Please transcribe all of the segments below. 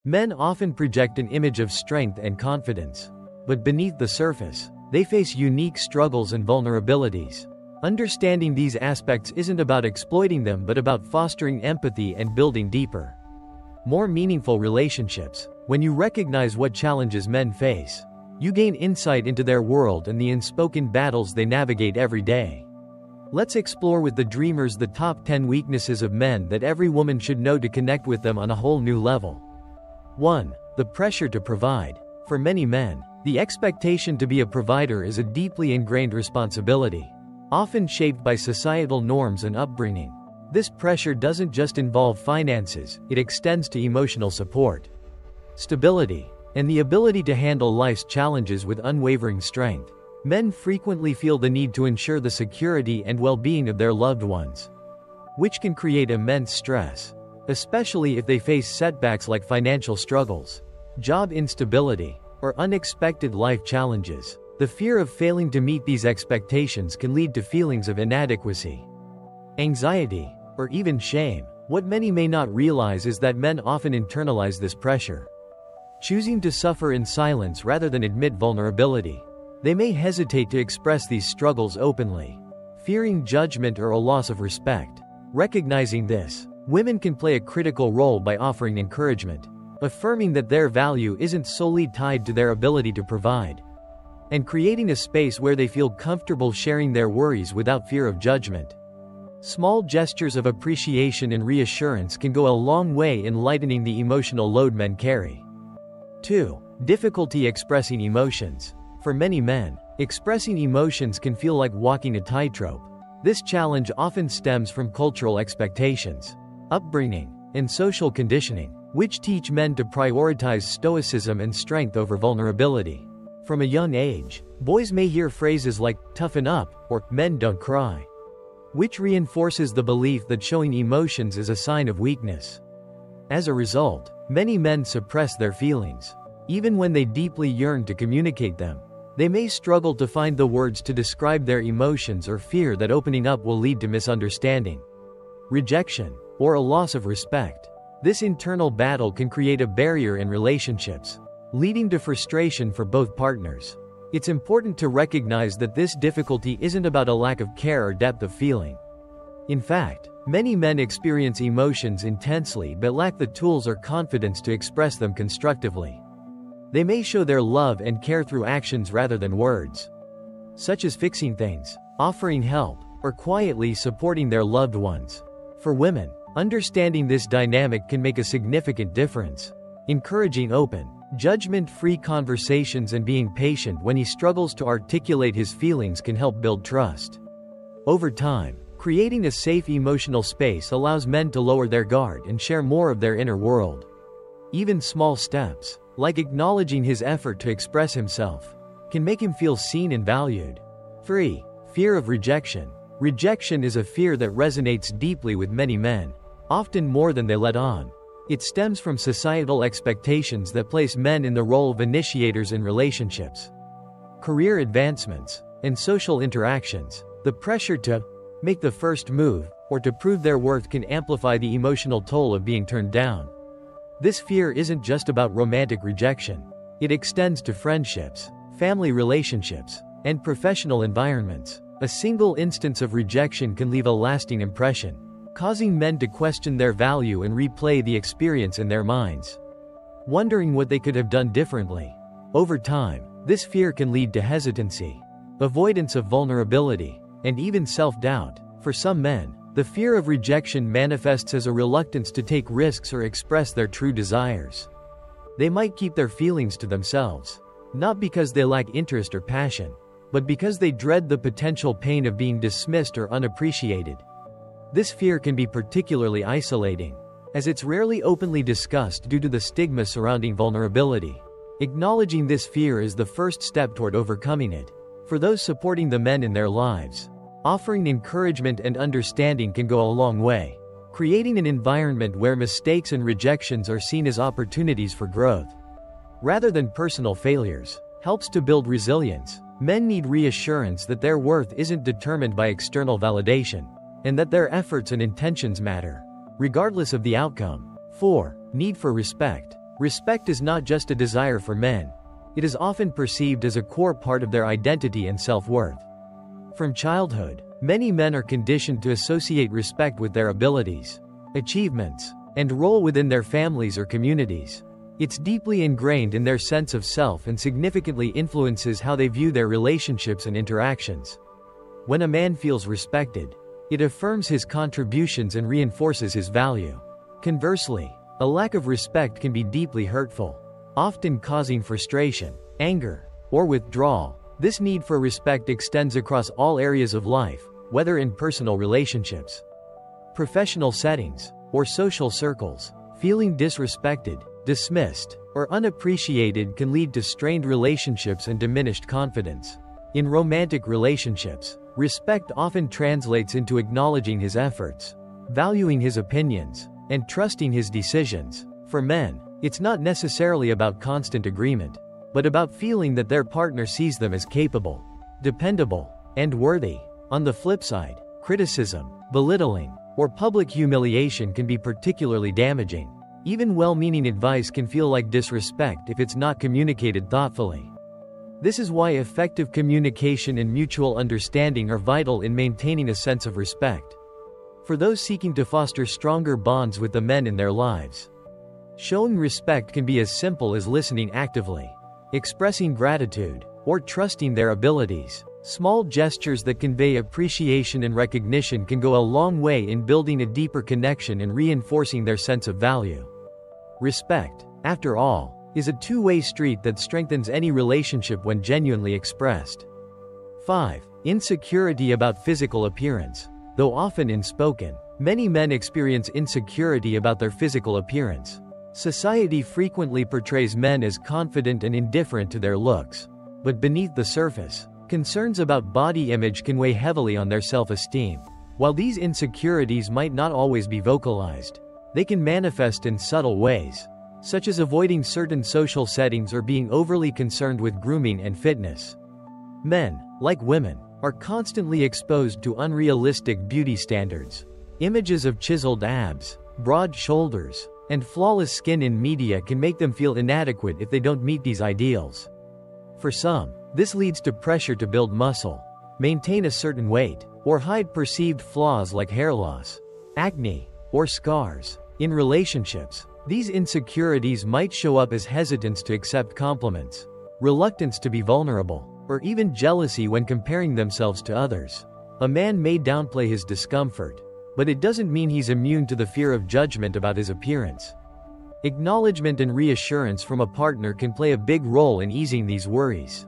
Men often project an image of strength and confidence. But beneath the surface, they face unique struggles and vulnerabilities. Understanding these aspects isn't about exploiting them but about fostering empathy and building deeper, more meaningful relationships. When you recognize what challenges men face, you gain insight into their world and the unspoken battles they navigate every day. Let's explore with the dreamers the top 10 weaknesses of men that every woman should know to connect with them on a whole new level. 1. The pressure to provide. For many men, the expectation to be a provider is a deeply ingrained responsibility, often shaped by societal norms and upbringing. This pressure doesn't just involve finances, it extends to emotional support, stability, and the ability to handle life's challenges with unwavering strength. Men frequently feel the need to ensure the security and well-being of their loved ones, which can create immense stress, especially if they face setbacks like financial struggles, job instability, or unexpected life challenges. The fear of failing to meet these expectations can lead to feelings of inadequacy, anxiety, or even shame. What many may not realize is that men often internalize this pressure, choosing to suffer in silence rather than admit vulnerability. They may hesitate to express these struggles openly, fearing judgment or a loss of respect. Recognizing this, women can play a critical role by offering encouragement, affirming that their value isn't solely tied to their ability to provide, and creating a space where they feel comfortable sharing their worries without fear of judgment. Small gestures of appreciation and reassurance can go a long way in lightening the emotional load men carry. 2. Difficulty expressing emotions. For many men, expressing emotions can feel like walking a tightrope. This challenge often stems from cultural expectations, upbringing, and social conditioning, which teach men to prioritize stoicism and strength over vulnerability. From a young age, boys may hear phrases like, "toughen up," or "men don't cry," which reinforces the belief that showing emotions is a sign of weakness. As a result, many men suppress their feelings, even when they deeply yearn to communicate them. They may struggle to find the words to describe their emotions or fear that opening up will lead to misunderstanding, rejection, or a loss of respect. This internal battle can create a barrier in relationships, leading to frustration for both partners. It's important to recognize that this difficulty isn't about a lack of care or depth of feeling. In fact, many men experience emotions intensely but lack the tools or confidence to express them constructively. They may show their love and care through actions rather than words, such as fixing things, offering help, or quietly supporting their loved ones. For women, understanding this dynamic can make a significant difference. Encouraging open, judgment-free conversations and being patient when he struggles to articulate his feelings can help build trust. Over time, creating a safe emotional space allows men to lower their guard and share more of their inner world. Even small steps, like acknowledging his effort to express himself, can make him feel seen and valued. 3. Fear of rejection. Rejection is a fear that resonates deeply with many men, often more than they let on. It stems from societal expectations that place men in the role of initiators in relationships, career advancements, and social interactions. The pressure to make the first move or to prove their worth can amplify the emotional toll of being turned down. This fear isn't just about romantic rejection. It extends to friendships, family relationships, and professional environments. A single instance of rejection can leave a lasting impression, causing men to question their value and replay the experience in their minds, wondering what they could have done differently. Over time, this fear can lead to hesitancy, avoidance of vulnerability, and even self-doubt. For some men, the fear of rejection manifests as a reluctance to take risks or express their true desires. They might keep their feelings to themselves, not because they lack interest or passion, but because they dread the potential pain of being dismissed or unappreciated. This fear can be particularly isolating, as it's rarely openly discussed due to the stigma surrounding vulnerability. Acknowledging this fear is the first step toward overcoming it. For those supporting the men in their lives, offering encouragement and understanding can go a long way, creating an environment where mistakes and rejections are seen as opportunities for growth, rather than personal failures, helps to build resilience. Men need reassurance that their worth isn't determined by external validation, and that their efforts and intentions matter, regardless of the outcome. 4. Need for respect. Respect is not just a desire for men. It is often perceived as a core part of their identity and self-worth. From childhood, many men are conditioned to associate respect with their abilities, achievements, and role within their families or communities. It's deeply ingrained in their sense of self and significantly influences how they view their relationships and interactions. When a man feels respected, it affirms his contributions and reinforces his value. Conversely, a lack of respect can be deeply hurtful, often causing frustration, anger, or withdrawal. This need for respect extends across all areas of life, whether in personal relationships, professional settings, or social circles. Feeling disrespected, dismissed, or unappreciated can lead to strained relationships and diminished confidence. In romantic relationships, respect often translates into acknowledging his efforts, valuing his opinions, and trusting his decisions. For men, it's not necessarily about constant agreement, but about feeling that their partner sees them as capable, dependable, and worthy. On the flip side, criticism, belittling, or public humiliation can be particularly damaging. Even well-meaning advice can feel like disrespect if it's not communicated thoughtfully. This is why effective communication and mutual understanding are vital in maintaining a sense of respect. For those seeking to foster stronger bonds with the men in their lives, showing respect can be as simple as listening actively, expressing gratitude, or trusting their abilities. Small gestures that convey appreciation and recognition can go a long way in building a deeper connection and reinforcing their sense of value. Respect, after all, is a two-way street that strengthens any relationship when genuinely expressed. 5. Insecurity about physical appearance. Though often unspoken, many men experience insecurity about their physical appearance. Society frequently portrays men as confident and indifferent to their looks. But beneath the surface, concerns about body image can weigh heavily on their self-esteem. While these insecurities might not always be vocalized, they can manifest in subtle ways, such as avoiding certain social settings or being overly concerned with grooming and fitness. Men, like women, are constantly exposed to unrealistic beauty standards. Images of chiseled abs, broad shoulders, and flawless skin in media can make them feel inadequate if they don't meet these ideals. For some, this leads to pressure to build muscle, maintain a certain weight, or hide perceived flaws like hair loss, acne, or scars. In relationships, these insecurities might show up as hesitance to accept compliments, reluctance to be vulnerable, or even jealousy when comparing themselves to others. A man may downplay his discomfort, but it doesn't mean he's immune to the fear of judgment about his appearance. Acknowledgement and reassurance from a partner can play a big role in easing these worries.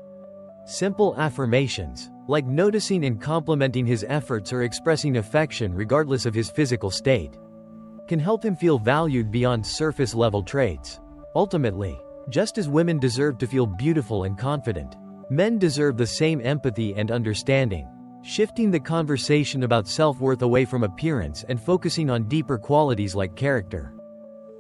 Simple affirmations, like noticing and complimenting his efforts or expressing affection regardless of his physical state, can help him feel valued beyond surface-level traits. Ultimately, just as women deserve to feel beautiful and confident, men deserve the same empathy and understanding. Shifting the conversation about self-worth away from appearance and focusing on deeper qualities like character,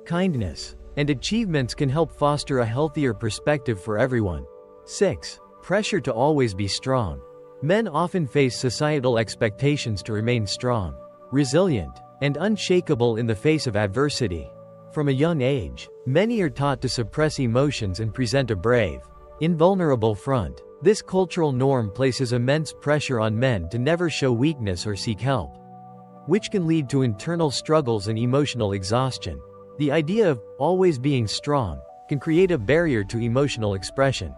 kindness, and achievements can help foster a healthier perspective for everyone. 6. Pressure to always be strong. Men often face societal expectations to remain strong, resilient, and unshakable in the face of adversity. From a young age, many are taught to suppress emotions and present a brave, invulnerable front. This cultural norm places immense pressure on men to never show weakness or seek help, which can lead to internal struggles and emotional exhaustion. The idea of always being strong can create a barrier to emotional expression,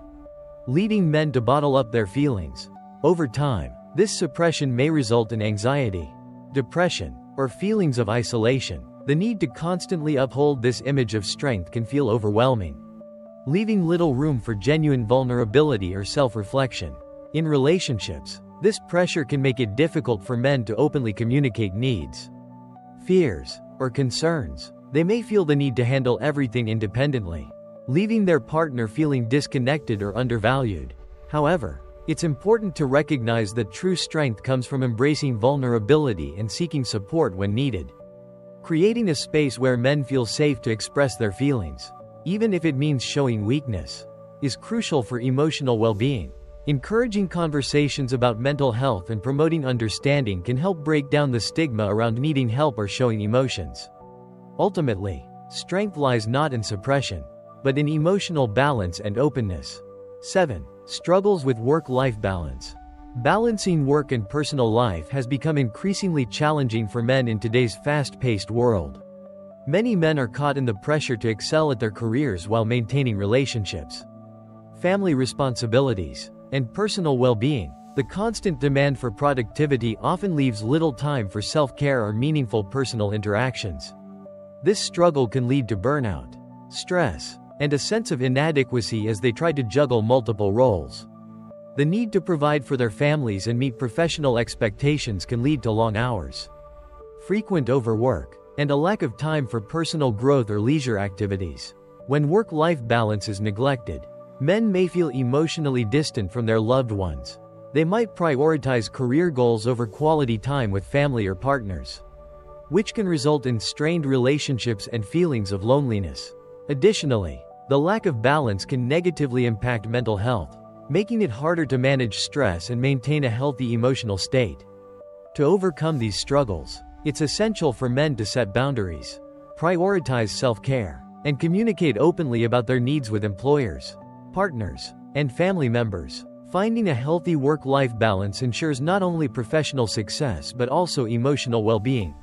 leading men to bottle up their feelings. Over time, this suppression may result in anxiety, depression, or feelings of isolation. The need to constantly uphold this image of strength can feel overwhelming, leaving little room for genuine vulnerability or self-reflection. In relationships, this pressure can make it difficult for men to openly communicate needs, fears, or concerns. They may feel the need to handle everything independently, leaving their partner feeling disconnected or undervalued. However, it's important to recognize that true strength comes from embracing vulnerability and seeking support when needed. Creating a space where men feel safe to express their feelings, even if it means showing weakness, is crucial for emotional well-being. Encouraging conversations about mental health and promoting understanding can help break down the stigma around needing help or showing emotions. Ultimately, strength lies not in suppression, but in emotional balance and openness. 7. Struggles with work-life balance. Balancing work and personal life has become increasingly challenging for men in today's fast-paced world. Many men are caught in the pressure to excel at their careers while maintaining relationships, family responsibilities, and personal well-being. The constant demand for productivity often leaves little time for self-care or meaningful personal interactions. This struggle can lead to burnout, stress, and a sense of inadequacy as they try to juggle multiple roles. The need to provide for their families and meet professional expectations can lead to long hours, frequent overwork, and a lack of time for personal growth or leisure activities. When work-life balance is neglected, men may feel emotionally distant from their loved ones. They might prioritize career goals over quality time with family or partners, which can result in strained relationships and feelings of loneliness. Additionally, the lack of balance can negatively impact mental health, making it harder to manage stress and maintain a healthy emotional state. To overcome these struggles, it's essential for men to set boundaries, prioritize self-care, and communicate openly about their needs with employers, partners, and family members. Finding a healthy work-life balance ensures not only professional success but also emotional well-being,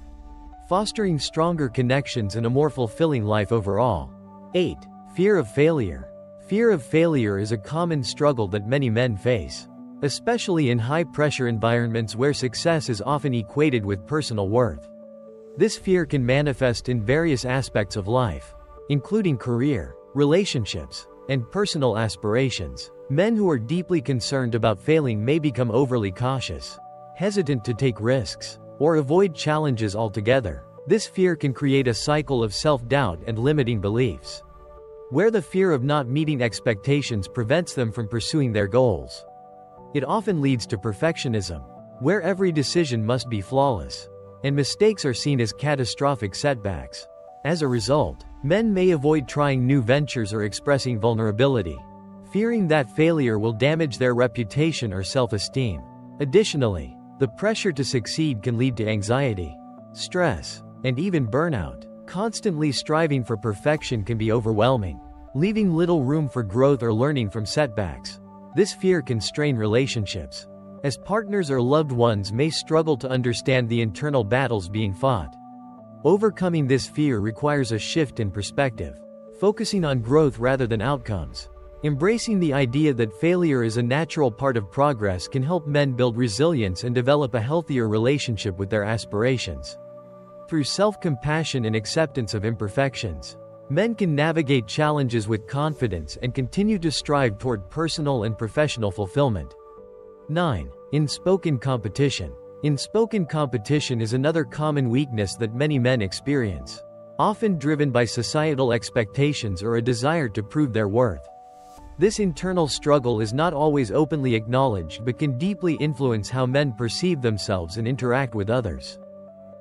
fostering stronger connections and a more fulfilling life overall. 8. Fear of failure. Fear of failure is a common struggle that many men face, especially in high-pressure environments where success is often equated with personal worth. This fear can manifest in various aspects of life, including career, relationships, and personal aspirations. Men who are deeply concerned about failing may become overly cautious, hesitant to take risks, or avoid challenges altogether. This fear can create a cycle of self-doubt and limiting beliefs, where the fear of not meeting expectations prevents them from pursuing their goals. It often leads to perfectionism, where every decision must be flawless, and mistakes are seen as catastrophic setbacks. As a result, men may avoid trying new ventures or expressing vulnerability, fearing that failure will damage their reputation or self-esteem. Additionally, the pressure to succeed can lead to anxiety, stress, and even burnout. Constantly striving for perfection can be overwhelming, leaving little room for growth or learning from setbacks. This fear can strain relationships, as partners or loved ones may struggle to understand the internal battles being fought. Overcoming this fear requires a shift in perspective, focusing on growth rather than outcomes. Embracing the idea that failure is a natural part of progress can help men build resilience and develop a healthier relationship with their aspirations. Through self-compassion and acceptance of imperfections, men can navigate challenges with confidence and continue to strive toward personal and professional fulfillment. 9. Unspoken competition. Unspoken competition is another common weakness that many men experience, often driven by societal expectations or a desire to prove their worth. This internal struggle is not always openly acknowledged but can deeply influence how men perceive themselves and interact with others.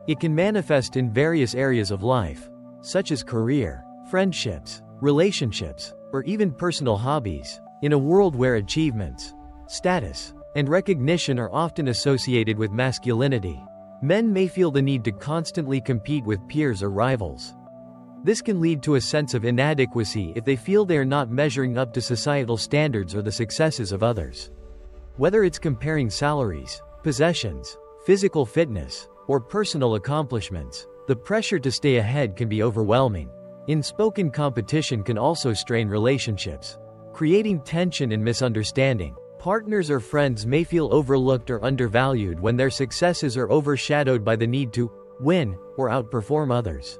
It can manifest in various areas of life, such as career, friendships, relationships, or even personal hobbies. In a world where achievements, status, and recognition are often associated with masculinity, men may feel the need to constantly compete with peers or rivals. This can lead to a sense of inadequacy if they feel they are not measuring up to societal standards or the successes of others. Whether it's comparing salaries, possessions, physical fitness, or personal accomplishments, the pressure to stay ahead can be overwhelming. Unspoken competition can also strain relationships, creating tension and misunderstanding. Partners or friends may feel overlooked or undervalued when their successes are overshadowed by the need to win or outperform others.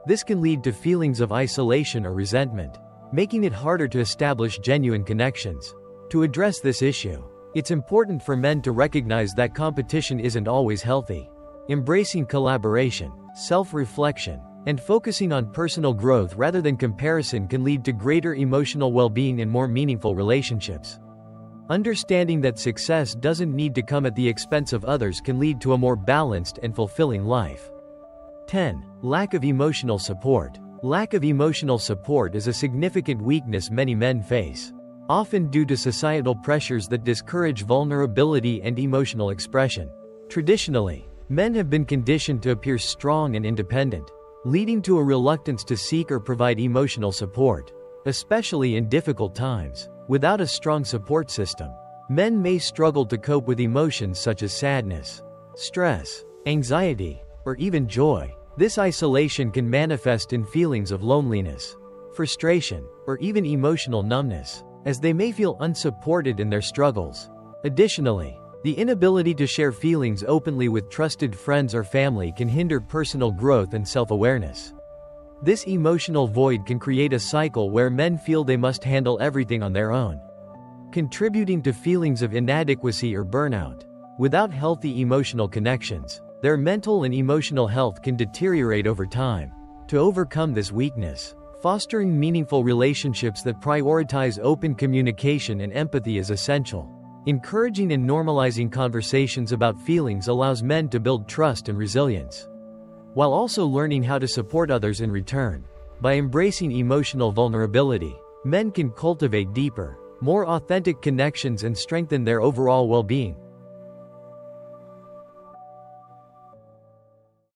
This can lead to feelings of isolation or resentment, making it harder to establish genuine connections. To address this issue, it's important for men to recognize that competition isn't always healthy. Embracing collaboration, self-reflection, and focusing on personal growth rather than comparison can lead to greater emotional well-being and more meaningful relationships. Understanding that success doesn't need to come at the expense of others can lead to a more balanced and fulfilling life. 10. Lack of emotional support. Lack of emotional support is a significant weakness many men face, often due to societal pressures that discourage vulnerability and emotional expression. Traditionally, men have been conditioned to appear strong and independent, leading to a reluctance to seek or provide emotional support. especially in difficult times. Without a strong support system, men may struggle to cope with emotions such as sadness, stress, anxiety, or even joy. This isolation can manifest in feelings of loneliness, frustration, or even emotional numbness, as they may feel unsupported in their struggles. Additionally, the inability to share feelings openly with trusted friends or family can hinder personal growth and self-awareness. This emotional void can create a cycle where men feel they must handle everything on their own, contributing to feelings of inadequacy or burnout. Without healthy emotional connections, their mental and emotional health can deteriorate over time. To overcome this weakness, fostering meaningful relationships that prioritize open communication and empathy is essential. Encouraging and normalizing conversations about feelings allows men to build trust and resilience, while also learning how to support others in return. By embracing emotional vulnerability, men can cultivate deeper, more authentic connections and strengthen their overall well-being.